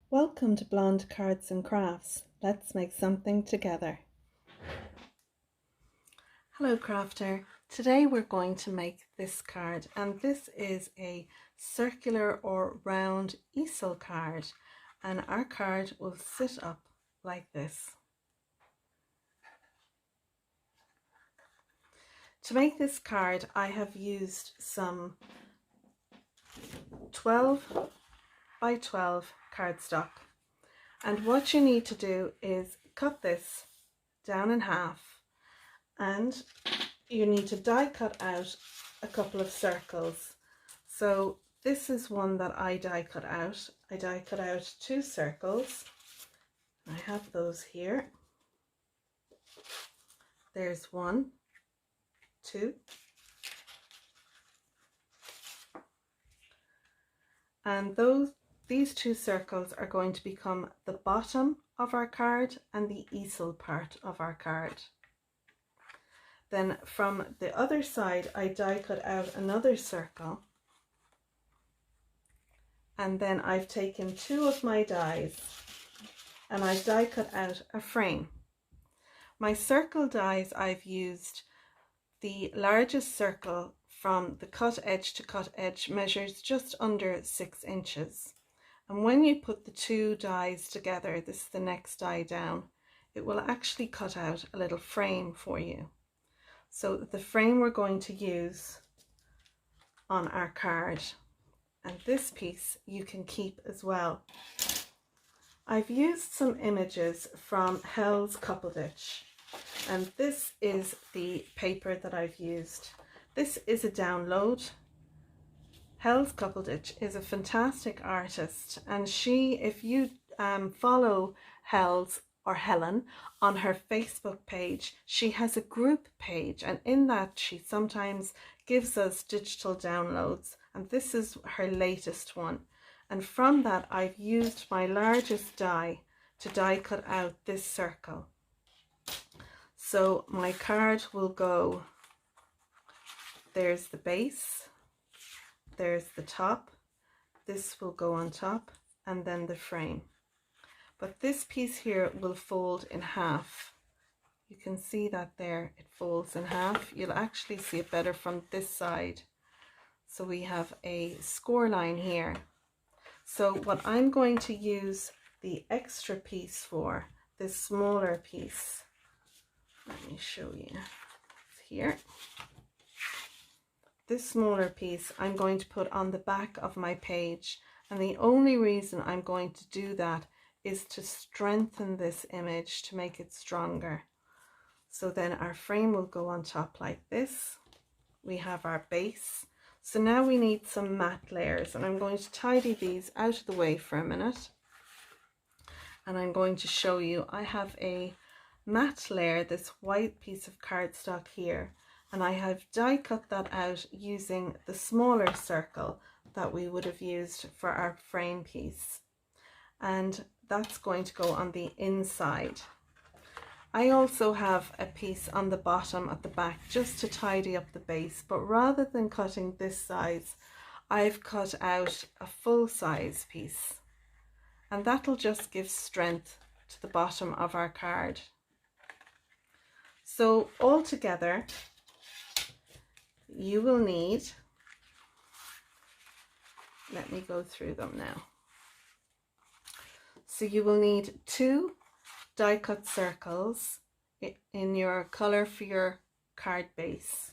Welcome to Blonde Cards and Crafts. Let's make something together. Hello crafter. Today we're going to make this card, and this is a circular or round easel card, and our card will sit up like this. To make this card I have used some 12 by 12 cardstock, and what you need to do is cut this down in half, and you need to die cut out a couple of circles. So this is one that I die cut out. I die cut out 2 circles. I have those here. There's 1, 2, and these 2 circles are going to become the bottom of our card and the easel part of our card. Then from the other side I die cut out another circle, and then I've taken 2 of my dies and I've die cut out a frame. My circle dies, I've used the largest circle from the cut edge to cut edge, measures just under 6 inches. And when you put the 2 dies together, this is the next die down, it will actually cut out a little frame for you. So the frame we're going to use on our card, and this piece you can keep as well. I've used some images from Helen's Couple Ditch, and this is the paper that I've used. This is a download. Helen's Couple Ditch is a fantastic artist, and she, if you follow Helen on her Facebook page, she has a group page, and in that she sometimes gives us digital downloads, and this is her latest one. And from that I've used my largest die to die cut out this circle. So my card will go, there's the base, there's the top, this will go on top, and then the frame. But this piece here will fold in half. You can see that there, it folds in half. You'll actually see it better from this side. So we have a score line here. So what I'm going to use the extra piece for, this smaller piece, let me show you, it's here. This smaller piece I'm going to put on the back of my page, and the only reason I'm going to do that is to strengthen this image, to make it stronger. So then our frame will go on top like this. We have our base. So now we need some matte layers, and I'm going to tidy these out of the way for a minute. And I'm going to show you, I have a matte layer, this white piece of cardstock here, and I have die cut that out using the smaller circle that we would have used for our frame piece. And that's going to go on the inside. I also have a piece on the bottom at the back just to tidy up the base, but rather than cutting this size, I've cut out a full size piece, and that'll just give strength to the bottom of our card. So altogether you will need, let me go through them now. So you will need 2 die cut circles in your color for your card base.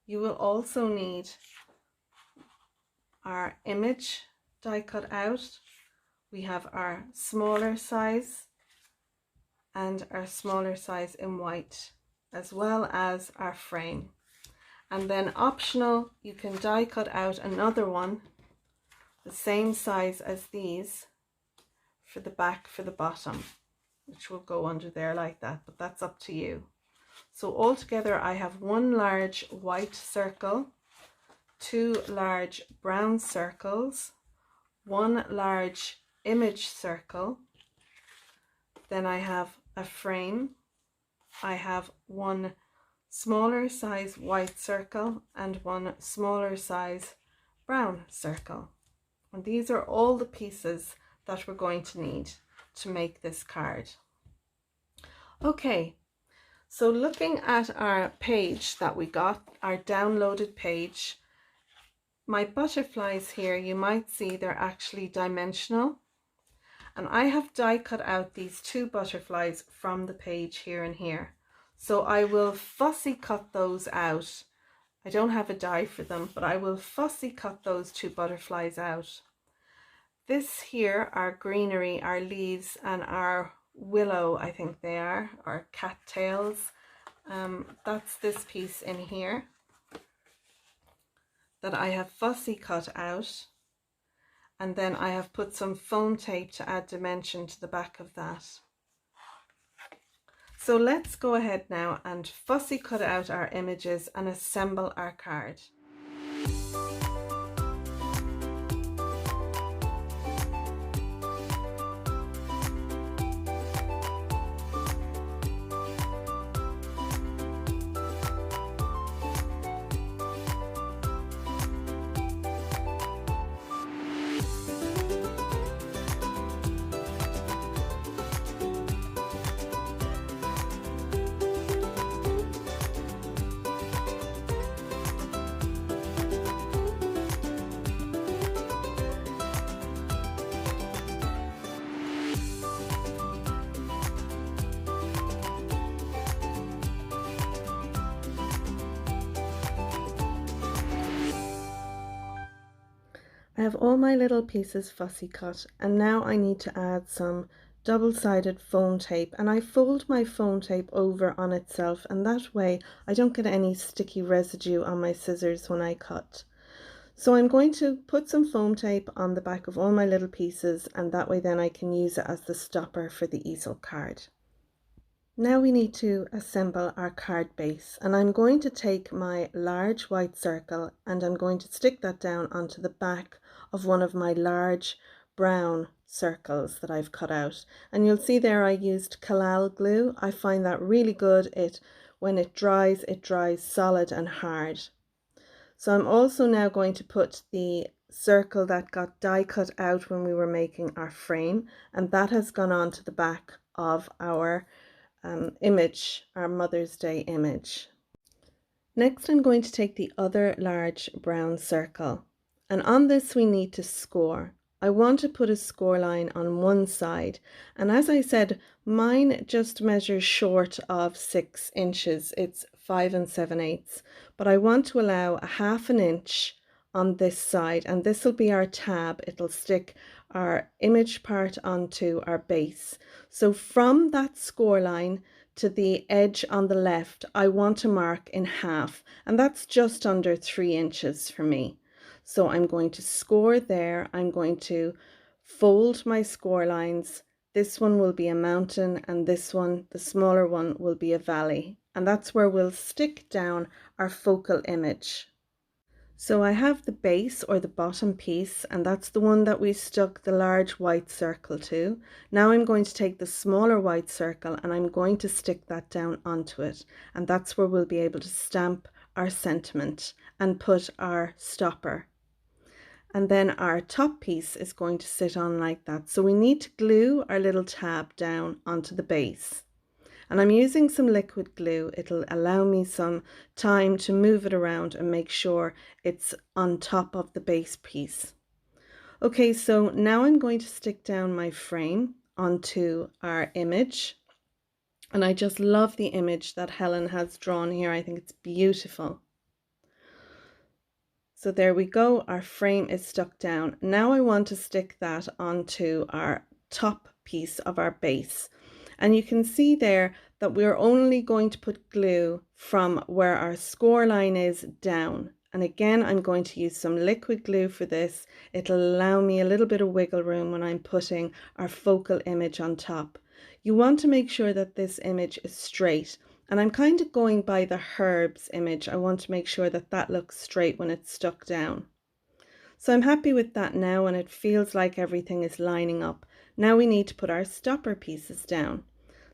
You will also need our image die cut out. We have our smaller size and our smaller size in white, as well as our frame. And then optional, you can die cut out another one the same size as these for the back, for the bottom, which will go under there like that, but that's up to you. So altogether I have 1 large white circle, 2 large brown circles, 1 large image circle, then I have a frame, I have 1 smaller size white circle and 1 smaller size brown circle. And these are all the pieces that we're going to need to make this card. Okay, so looking at our page that we got, our downloaded page, my butterflies here, you might see they're actually dimensional. And I have die cut out these 2 butterflies from the page here and here. So I will fussy cut those out. I don't have a die for them, but I will fussy cut those 2 butterflies out. This here, our greenery, our leaves, and our willow, I think they are, or cattails. That's this piece in here that I have fussy cut out, and then I have put some foam tape to add dimension to the back of that. So let's go ahead now and fussy cut out our images and assemble our card. I have all my little pieces fussy cut, and now I need to add some double-sided foam tape, and I fold my foam tape over on itself, and that way I don't get any sticky residue on my scissors when I cut. So I'm going to put some foam tape on the back of all my little pieces, and that way then I can use it as the stopper for the easel card. Now we need to assemble our card base, and I'm going to take my large white circle and I'm going to stick that down onto the back of one of my large brown circles that I've cut out. And you'll see there I used Collal Glue. I find that really good. When it dries solid and hard. So I'm also now going to put the circle that got die cut out when we were making our frame, and that has gone on to the back of our image, our Mother's Day image. Next I'm going to take the other large brown circle, and on this we need to score. I want to put a score line on one side, and as I said, mine just measures short of 6 inches. It's 5 7/8, but I want to allow a ½ inch on this side, and this will be our tab. It'll stick our image part onto our base. So from that score line to the edge on the left, I want to mark in half, and that's just under 3 inches for me. So I'm going to score there. I'm going to fold my score lines. This one will be a mountain, and this one, the smaller one, will be a valley, and that's where we'll stick down our focal image. So I have the base, or the bottom piece, and that's the one that we stuck the large white circle to. Now I'm going to take the smaller white circle and I'm going to stick that down onto it, and that's where we'll be able to stamp our sentiment and put our stopper. And then our top piece is going to sit on like that. So we need to glue our little tab down onto the base. And I'm using some liquid glue. It'll allow me some time to move it around and make sure it's on top of the base piece. Okay, so now I'm going to stick down my frame onto our image. And I just love the image that Helen has drawn here. I think it's beautiful. So there we go, our frame is stuck down. Now I want to stick that onto our top piece of our base. And you can see there that we're only going to put glue from where our score line is down. And again, I'm going to use some liquid glue for this. It'll allow me a little bit of wiggle room when I'm putting our focal image on top. You want to make sure that this image is straight. And I'm kind of going by the herbs image. I want to make sure that that looks straight when it's stuck down. So I'm happy with that now, and it feels like everything is lining up. Now we need to put our stopper pieces down.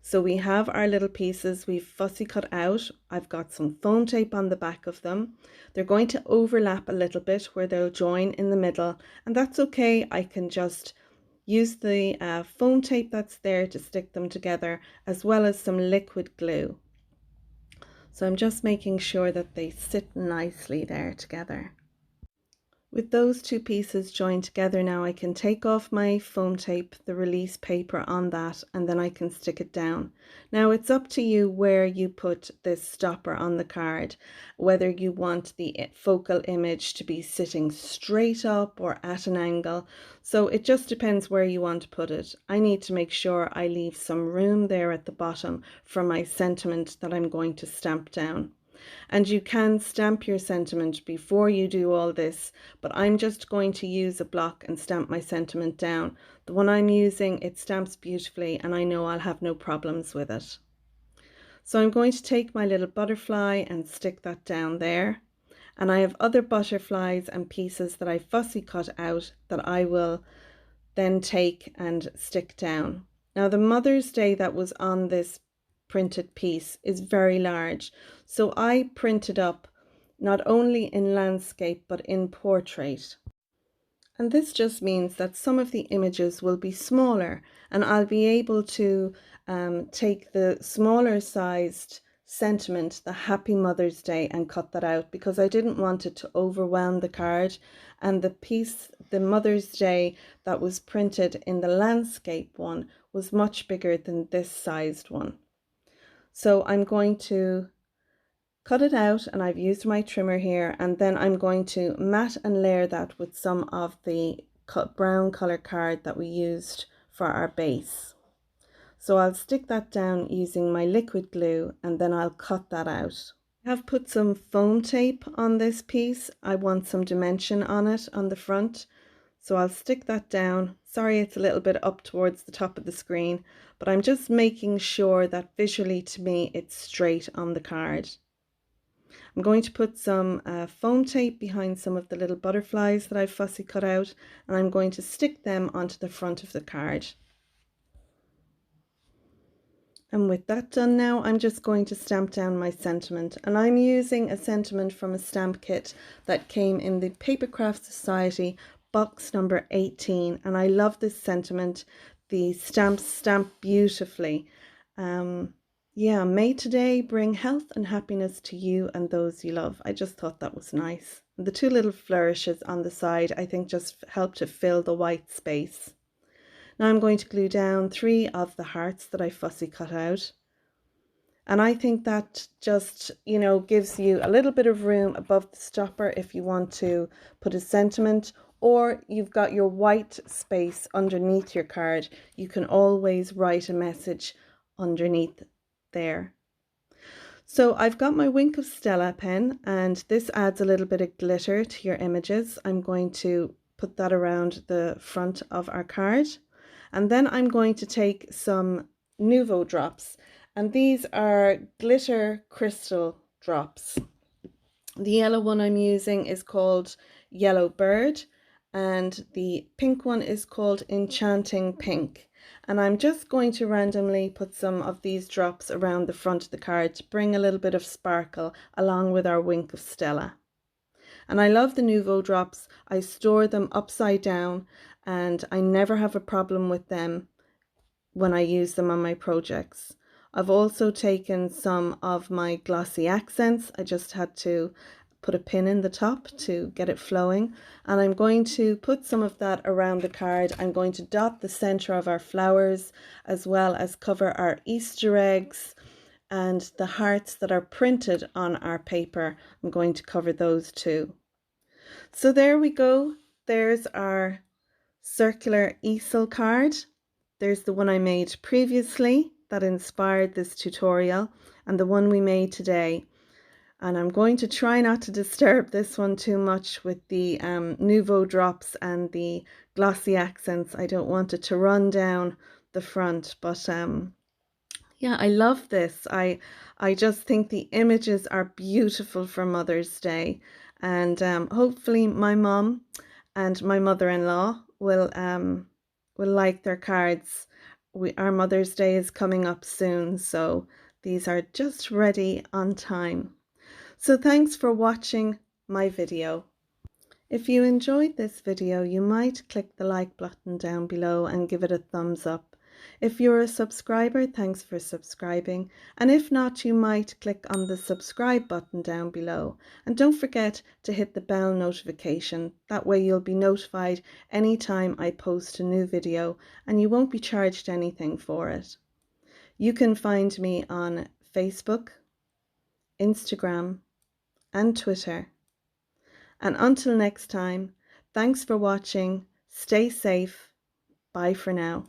So we have our little pieces we've fussy cut out. I've got some foam tape on the back of them. They're going to overlap a little bit where they'll join in the middle, and that's okay. I can just use the foam tape that's there to stick them together, as well as some liquid glue. So I'm just making sure that they sit nicely there together. With those two pieces joined together now, I can take off my foam tape, the release paper on that, and then I can stick it down. Now it's up to you where you put this stopper on the card, whether you want the focal image to be sitting straight up or at an angle. So it just depends where you want to put it. I need to make sure I leave some room there at the bottom for my sentiment that I'm going to stamp down. And you can stamp your sentiment before you do all this, but I'm just going to use a block and stamp my sentiment down. The one I'm using, it stamps beautifully and I know I'll have no problems with it. So I'm going to take my little butterfly and stick that down there. And I have other butterflies and pieces that I fussy cut out that I will then take and stick down. Now the Mother's Day that was on this printed piece is very large, so I printed up not only in landscape but in portrait. And this just means that some of the images will be smaller and I'll be able to take the smaller sized sentiment, the Happy Mother's Day, and cut that out because I didn't want it to overwhelm the card. And the piece, the Mother's Day that was printed in the landscape one, was much bigger than this sized one. So I'm going to cut it out, and I've used my trimmer here, and then I'm going to mat and layer that with some of the brown color card that we used for our base. So I'll stick that down using my liquid glue and then I'll cut that out. I have put some foam tape on this piece. I want some dimension on it on the front. So I'll stick that down. Sorry, it's a little bit up towards the top of the screen, but I'm just making sure that visually to me it's straight on the card. I'm going to put some foam tape behind some of the little butterflies that I've fussy cut out, and I'm going to stick them onto the front of the card. And with that done now, I'm just going to stamp down my sentiment, and I'm using a sentiment from a stamp kit that came in the Papercraft Society box number 18, and I love this sentiment. The stamps stamp beautifully. Yeah, may today bring health and happiness to you and those you love. I just thought that was nice. The two little flourishes on the side I think just help to fill the white space. Now I'm going to glue down 3 of the hearts that I fussy cut out. And I think that just, you know, gives you a little bit of room above the stopper if you want to put a sentiment, or you've got your white space underneath your card. You can always write a message underneath there. So I've got my Wink of Stella pen, and this adds a little bit of glitter to your images. I'm going to put that around the front of our card. And then I'm going to take some Nuvo drops, and these are glitter crystal drops. The yellow one I'm using is called Yellow Bird, and the pink one is called Enchanting Pink. And I'm just going to randomly put some of these drops around the front of the card to bring a little bit of sparkle along with our Wink of Stella. And I love the Nuvo drops. I store them upside down and I never have a problem with them when I use them on my projects. I've also taken some of my glossy accents. I just had to put a pin in the top to get it flowing, and I'm going to put some of that around the card. I'm going to dot the center of our flowers as well as cover our Easter eggs and the hearts that are printed on our paper. I'm going to cover those too. So there we go. There's our circular easel card. There's the one I made previously that inspired this tutorial, and the one we made today. And I'm going to try not to disturb this one too much with the Nuvo drops and the glossy accents. I don't want it to run down the front, but yeah, I love this. I just think the images are beautiful for Mother's Day, and hopefully my mom and my mother-in-law will like their cards. Our Mother's Day is coming up soon, so these are just ready on time. So thanks for watching my video. If you enjoyed this video, you might click the like button down below and give it a thumbs up. If you're a subscriber, thanks for subscribing, and if not, you might click on the subscribe button down below. And don't forget to hit the bell notification, that way you'll be notified anytime I post a new video and you won't be charged anything for it. You can find me on Facebook, Instagram, and Twitter. And until next time, thanks for watching, stay safe, bye for now.